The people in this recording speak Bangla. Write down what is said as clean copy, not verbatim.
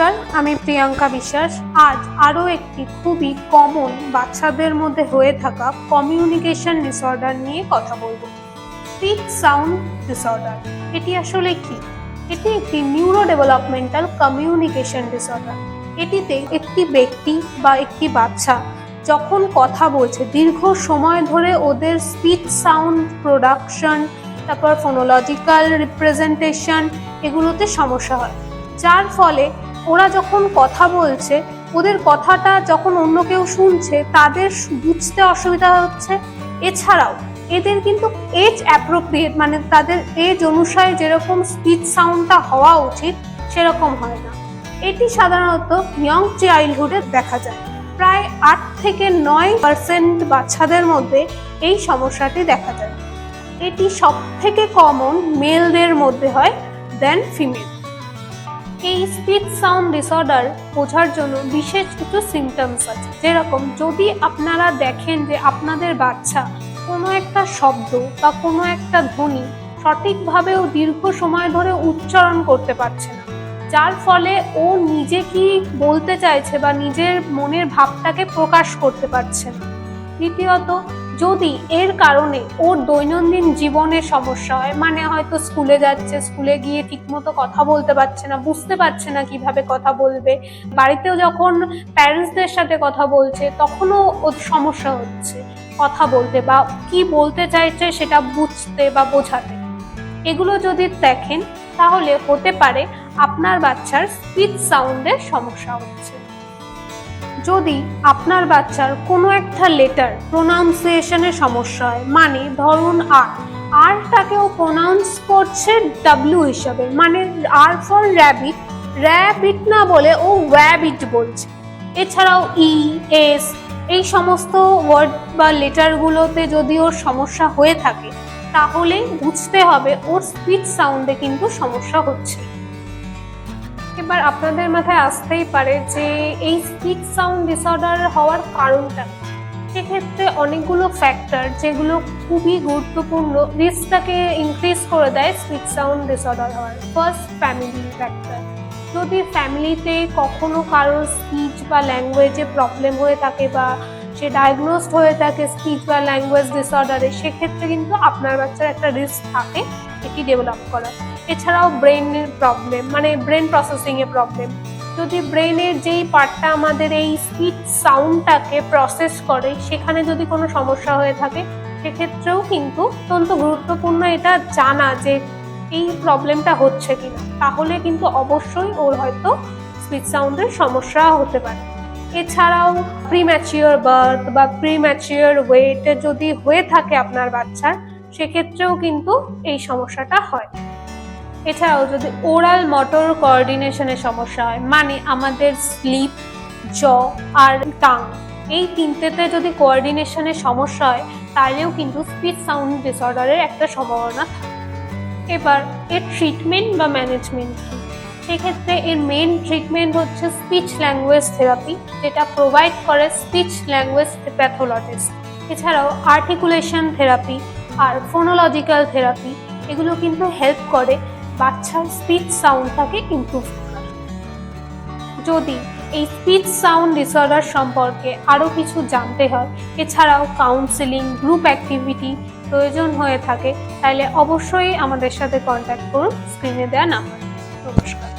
নমস্কার, আমি প্রিয়াঙ্কা বিশ্বাস। আজ আরও একটি খুবই কমন বাচ্চাদের মধ্যে হয়ে থাকা কমিউনিকেশন ডিসঅর্ডার নিয়ে কথা বলবো। স্পিচ সাউন্ড ডিসঅর্ডার, এটি আসলে কি? এটি একটি নিউরো ডেভেলপমেন্টাল কমিউনিকেশন ডিসঅর্ডার। এটিতে একটি ব্যক্তি বা একটি বাচ্চা যখন কথা বলছে, দীর্ঘ সময় ধরে ওদের স্পিচ সাউন্ড প্রোডাকশন, তারপর ফোনোলজিক্যাল রিপ্রেজেন্টেশন, এগুলোতে সমস্যা হয়, যার ফলে ওরা যখন কথা বলছে, ওদের কথাটা যখন অন্য কেউ শুনছে তাদের বুঝতে অসুবিধা হচ্ছে। এছাড়াও এদের কিন্তু এজ অ্যাপ্রোপ্রিয়েট, মানে তাদের এজ অনুসারে যেরকম স্পিচ সাউন্ডটা হওয়া উচিত সেরকম হয় না। এটি সাধারণত ইয়ং চাইল্ডহুডে দেখা যায়। প্রায় 8 থেকে 9% বাচ্চাদের মধ্যে এই সমস্যাটি দেখা যায়। এটি সব থেকে কমন মেলদের মধ্যে হয় দেন ফিমেল। এই স্পিচ সাউন্ড ডিসঅর্ডার বোঝার জন্য বিশেষ কিছু সিমটমস আছে, যেরকম যদি আপনারা দেখেন যে আপনাদের বাচ্চা কোনো একটা শব্দ বা কোনো একটা ধ্বনি সঠিকভাবে ও দীর্ঘ সময় ধরে উচ্চারণ করতে পারছে না, যার ফলে ও নিজে কি বলতে চাইছে বা নিজের মনের ভাবটাকে প্রকাশ করতে পারছে না। দ্বিতীয়ত, যদি এর কারণে ওর দৈনন্দিন জীবনে সমস্যা হয়, মানে হয়তো স্কুলে যাচ্ছে, স্কুলে গিয়ে ঠিকমতো কথা বলতে পারছে না, বুঝতে পারছে না কিভাবে কথা বলবে, বাড়িতেও যখন প্যারেন্টসদের সাথে কথা বলছে তখনও ওর সমস্যা হচ্ছে কথা বলতে বা কি বলতে চাইছে সেটা বুঝতে বা বোঝাতে, এগুলো যদি দেখেন তাহলে হতে পারে আপনার বাচ্চার স্পিচ সাউন্ডের সমস্যা হচ্ছে। যদি আপনার বাচ্চার কোনো একটা লেটার প্রোনাউন্সিয়েশনের সমস্যা হয়, মানে ধরুন আরটাকেও প্রোনাউন্স করছে ডাব্লিউ হিসাবে, মানে আর ফর র্যাবিট, র্যাবিট না বলে ও ওয়াবিট বলছে। এছাড়াও ই, এস, এই সমস্ত ওয়ার্ড বা লেটারগুলোতে যদি ওর সমস্যা হয়ে থাকে তাহলে বুঝতে হবে ওর স্পিচ সাউন্ডে কিন্তু সমস্যা হচ্ছে। এবার আপনাদের মাথায় আসতেই পারে যে এই স্পিচ সাউন্ড ডিসঅর্ডার হওয়ার কারণটা। সেক্ষেত্রে অনেকগুলো ফ্যাক্টর যেগুলো খুবই গুরুত্বপূর্ণ, রিস্কটাকে ইনক্রিজ করে দেয় স্পিচ সাউন্ড ডিসঅর্ডার হওয়ার। First, family factor. যদি ফ্যামিলিতে কখনো কারোর স্পিচ বা ল্যাঙ্গুয়েজে প্রবলেম হয়ে থাকে বা সে ডায়াগনোজড হয়ে থাকে স্পিচ বা ল্যাঙ্গুয়েজ ডিসঅর্ডারে, সেক্ষেত্রে কিন্তু আপনার বাচ্চার একটা রিস্ক থাকে এটি ডেভেলপ করার। এছাড়াও ব্রেনের প্রবলেম, মানে ব্রেন প্রসেসিংয়ে প্রবলেম। যদি ব্রেনের যেই পার্টটা আমাদের এই স্পিচ সাউন্ডটাকে প্রসেস করে সেখানে যদি কোনো সমস্যা হয়ে থাকে, সেক্ষেত্রেও কিন্তু অত্যন্ত গুরুত্বপূর্ণ এটা জানা যে এই প্রবলেমটা হচ্ছে কিনা, তাহলে কিন্তু অবশ্যই ওর হয়তো স্পিচ সাউন্ডের সমস্যা হতে পারে। এছাড়াও প্রিম্যাচিওর বার্থ বা প্রিম্যাচিওর ওয়েট যদি হয়ে থাকে আপনার বাচ্চার, সেক্ষেত্রেও কিন্তু এই সমস্যাটা হয়। এছাড়াও যদি ওরাল মোটর কোঅর্ডিনেশনের সমস্যা হয়, মানে আমাদের স্লিপ, জ আর টাং, এই তিনটেতে যদি কোঅর্ডিনেশনের সমস্যা হয় তাহলেও কিন্তু স্পিচ সাউন্ড ডিসঅর্ডারের একটা সম্ভাবনা থাকে। এবার এর ট্রিটমেন্ট বা ম্যানেজমেন্ট কি? সেক্ষেত্রে এর মেন ট্রিটমেন্ট হচ্ছে স্পিচ ল্যাঙ্গুয়েজ থেরাপি, যেটা প্রোভাইড করে স্পিচ ল্যাঙ্গুয়েজ প্যাথোলজিস্ট। এছাড়াও আর্টিকুলেশন থেরাপি আর ফোনোলজিক্যাল থেরাপি, এগুলো কিন্তু হেল্প করে বাচ্চার স্পিচ সাউন্ডটাকে ইমপ্রুভ করার। যদি এই স্পিচ সাউন্ড ডিসঅর্ডার সম্পর্কে আরও কিছু জানতে হয়, এছাড়াও কাউন্সেলিং, গ্রুপ অ্যাক্টিভিটি প্রয়োজন হয়ে থাকে, তাহলে অবশ্যই আমাদের সাথে কন্ট্যাক্ট করুন স্ক্রিনে দেওয়া নাম্বার। নমস্কার।